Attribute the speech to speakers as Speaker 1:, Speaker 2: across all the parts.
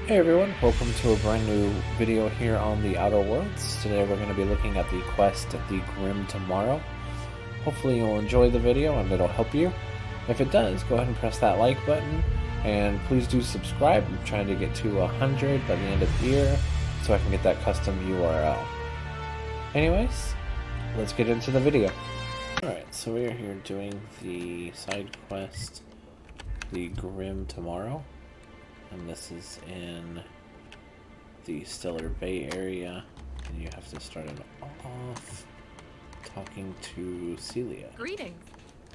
Speaker 1: Hey everyone, welcome to a brand new video here on the Outer Worlds. Today we're going to be looking at the quest of the Grimm Tomorrow. Hopefully you'll enjoy the video and it'll help you. If it does, go ahead and press that like button, and please do subscribe. I'm trying to get to 100 by the end of the year so I can get that custom URL. Anyways, let's get into the video. Alright, so we are here doing the side quest, the Grimm Tomorrow. And this is in the Stellar Bay area, and you have to start it off talking to Celia.
Speaker 2: Greetings,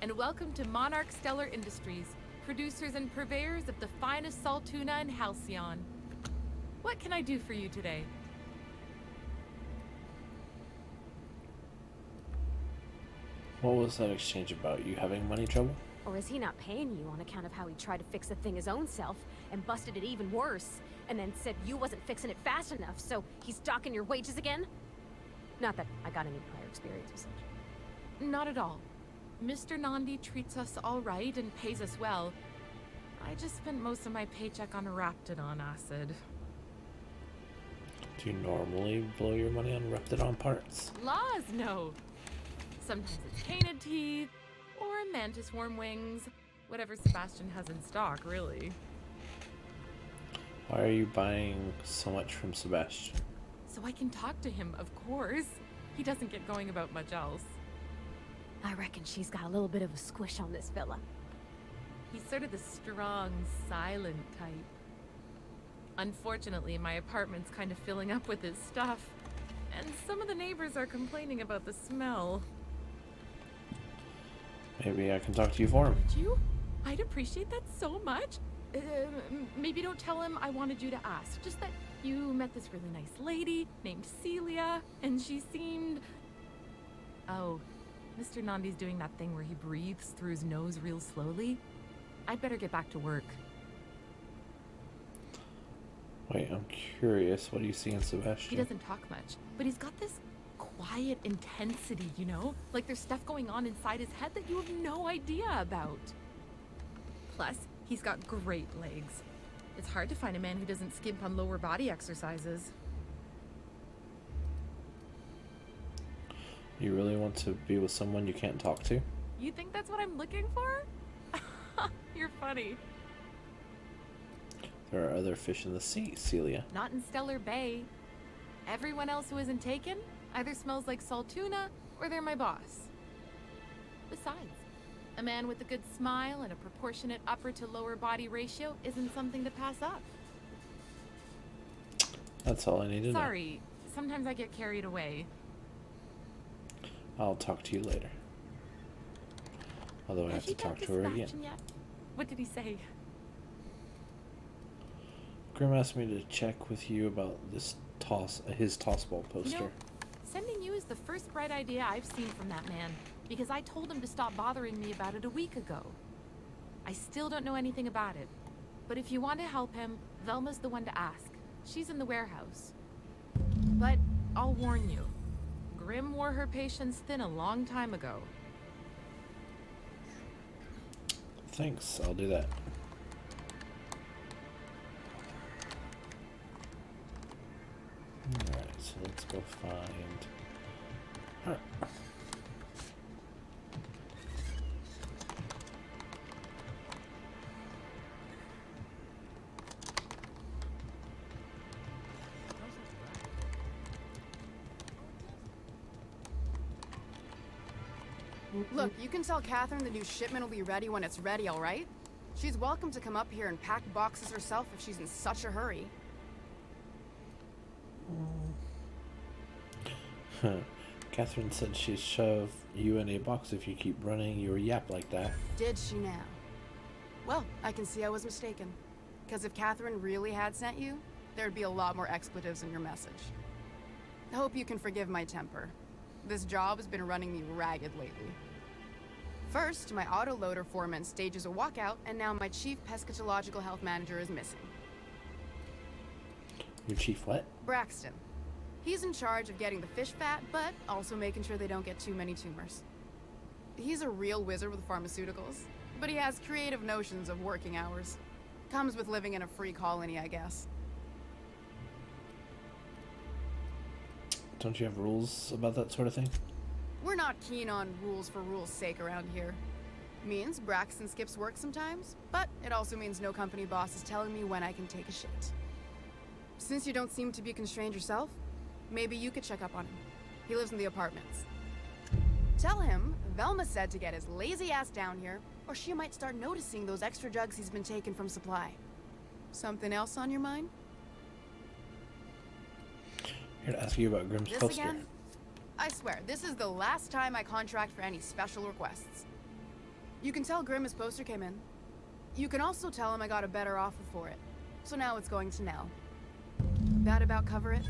Speaker 2: and welcome to Monarch Stellar Industries, producers and purveyors of the finest salt tuna in Halcyon. What can I do for you today?
Speaker 1: What was that exchange about? You having money trouble?
Speaker 3: Or is he not paying you on account of how he tried to fix the thing his own self and busted it even worse, and then said you wasn't fixing it fast enough, so he's docking your wages again? Not that I got any prior experience with such.
Speaker 2: Not at all. Mr. Nandi treats us all right and pays us well. I just spent most of my paycheck on Raptidon acid.
Speaker 1: Do you normally blow your money on Raptidon parts?
Speaker 2: Laws, no. Sometimes it's painted teeth, or mantis worm wings. Whatever Sebastian has in stock, really.
Speaker 1: Why are you buying so much from Sebastian?
Speaker 2: So I can talk to him, of course. He doesn't get going about much else.
Speaker 3: I reckon she's got a little bit of a squish on this fella.
Speaker 2: He's sort of the strong, silent type. Unfortunately, my apartment's kind of filling up with his stuff, and some of the neighbors are complaining about the smell.
Speaker 1: Maybe I can talk to you for him.
Speaker 2: Would you? I'd appreciate that so much. Maybe don't tell him I wanted you to ask. Just that you met this really nice lady named Celia, and she seemed... Oh, Mr. Nandi's doing that thing where he breathes through his nose real slowly. I'd better get back to work.
Speaker 1: Wait, I'm curious. What do you see in Sebastian?
Speaker 2: He doesn't talk much, but he's got this quiet intensity, you know? Like there's stuff going on inside his head that you have no idea about. Plus, he's got great legs. It's hard to find a man who doesn't skimp on lower body exercises.
Speaker 1: You really want to be with someone you can't talk to?
Speaker 2: You think that's what I'm looking for? You're funny.
Speaker 1: There are other fish in the sea, Celia.
Speaker 2: Not in Stellar Bay. Everyone else who isn't taken either smells like salt tuna or they're my boss. Besides, a man with a good smile and a proportionate upper to lower body ratio isn't something to pass up.
Speaker 1: That's all I need to know.
Speaker 2: Sorry, sometimes I get carried away.
Speaker 1: I'll talk to you later. Although I have to talk to her again.
Speaker 2: Yet? What did he say?
Speaker 1: Grimm asked me to check with you about this his toss ball poster.
Speaker 2: You know, sending you is the first bright idea I've seen from that man, because I told him to stop bothering me about it a week ago. I still don't know anything about it, but if you want to help him, Velma's the one to ask. She's in the warehouse. But I'll warn you, Grimm wore her patience thin a long time ago.
Speaker 1: Thanks, I'll do that. Alright, so let's go find her.
Speaker 4: Look, you can tell Catherine the new shipment will be ready when it's ready, all right? She's welcome to come up here and pack boxes herself if she's in such a hurry.
Speaker 1: Catherine said she'd shove you in a box if you keep running your yap like that.
Speaker 4: Did she now? Well, I can see I was mistaken. Because if Catherine really had sent you, there'd be a lot more expletives in your message. I hope you can forgive my temper. This job has been running me ragged lately. First, my autoloader foreman stages a walkout, and now my chief pescatological health manager is missing.
Speaker 1: Your chief what?
Speaker 4: Braxton. He's in charge of getting the fish fat, but also making sure they don't get too many tumors. He's a real wizard with pharmaceuticals, but he has creative notions of working hours. Comes with living in a free colony, I guess.
Speaker 1: Don't you have rules about that sort of thing?
Speaker 4: We're not keen on rules for rules' sake around here. Means Braxton skips work sometimes, but it also means no company boss is telling me when I can take a shit. Since you don't seem to be constrained yourself, maybe you could check up on him. He lives in the apartments. Tell him Velma said to get his lazy ass down here, or she might start noticing those extra drugs he's been taking from supply. Something else on your mind?
Speaker 1: Here to ask you about Grimm's
Speaker 4: This
Speaker 1: poster.
Speaker 4: again? I swear, this is the last time I contract for any special requests. You can tell Grimm his poster came in. You can also tell him I got a better offer for it. So now it's going to Nell. That about cover it?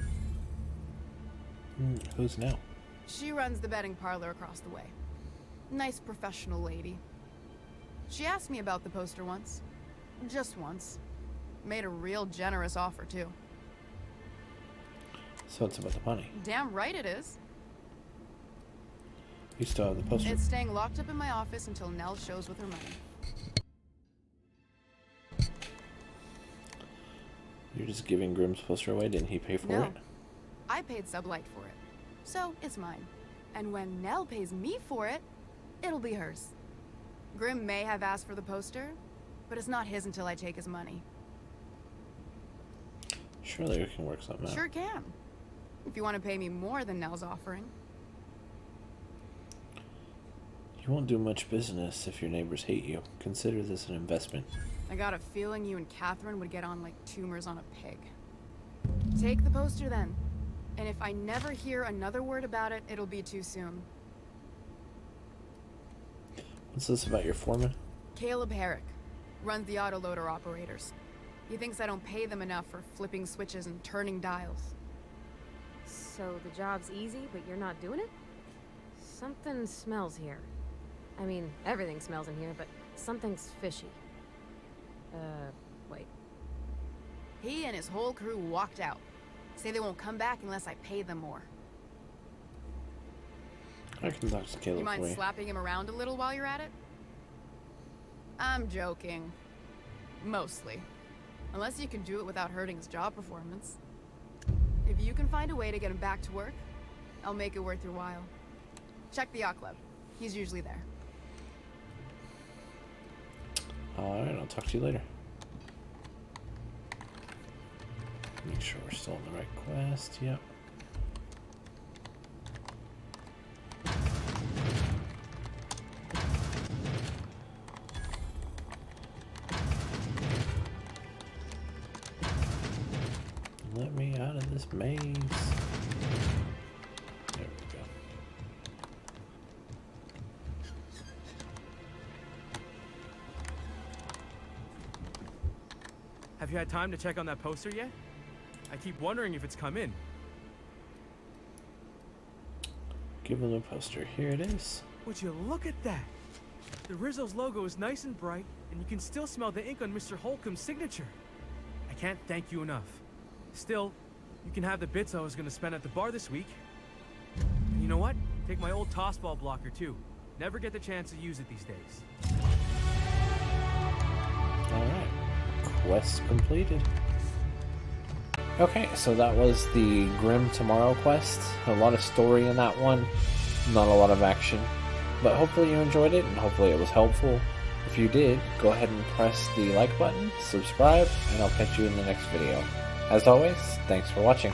Speaker 1: Who's Nell?
Speaker 4: She runs the betting parlor across the way. Nice professional lady. She asked me about the poster once. Just once. Made a real generous offer, too.
Speaker 1: So it's about the money.
Speaker 4: Damn right it is.
Speaker 1: You still have the poster.
Speaker 4: It's staying locked up in my office until Nell shows with her money.
Speaker 1: You're just giving Grimm's poster away? Didn't he pay for
Speaker 4: No.
Speaker 1: it?
Speaker 4: I paid Sublight for it. So, it's mine. And when Nell pays me for it, it'll be hers. Grimm may have asked for the poster, but it's not his until I take his money.
Speaker 1: Surely we can work something out.
Speaker 4: Sure can. If you want to pay me more than Nell's offering.
Speaker 1: You won't do much business if your neighbors hate you. Consider this an investment.
Speaker 4: I got a feeling you and Catherine would get on like tumors on a pig. Take the poster then. And if I never hear another word about it, it'll be too soon.
Speaker 1: What's this about your foreman?
Speaker 4: Caleb Herrick runs the autoloader operators. He thinks I don't pay them enough for flipping switches and turning dials.
Speaker 3: So the job's easy, but you're not doing it? Something smells here. I mean, everything smells in here, but something's fishy. Wait.
Speaker 4: He and his whole crew walked out. Say they won't come back unless I pay them more.
Speaker 1: I can talk to Caleb
Speaker 4: You mind
Speaker 1: for you.
Speaker 4: slapping him around a little while you're at it? I'm joking. Mostly. Unless you can do it without hurting his job performance. If you can find a way to get him back to work, I'll make it worth your while. Check the yacht club. He's usually there.
Speaker 1: Alright, I'll talk to you later. Make sure we're still on the right quest. Yep. Let me out of this maze. There we go.
Speaker 5: Have you had time to check on that poster yet? I keep wondering if it's come in.
Speaker 1: Give him the poster. Here it is.
Speaker 5: Would you look at that? The Rizzo's logo is nice and bright, and you can still smell the ink on Mr. Holcomb's signature. I can't thank you enough. Still, you can have the bits I was going to spend at the bar this week. And you know what? Take my old tossball blocker too. Never get the chance to use it these days.
Speaker 1: Alright. Quest completed. Okay, so that was the Grimm Tomorrow Quest. A lot of story in that one, not a lot of action. But hopefully you enjoyed it, and hopefully it was helpful. If you did, go ahead and press the like button, subscribe, and I'll catch you in the next video. As always, thanks for watching.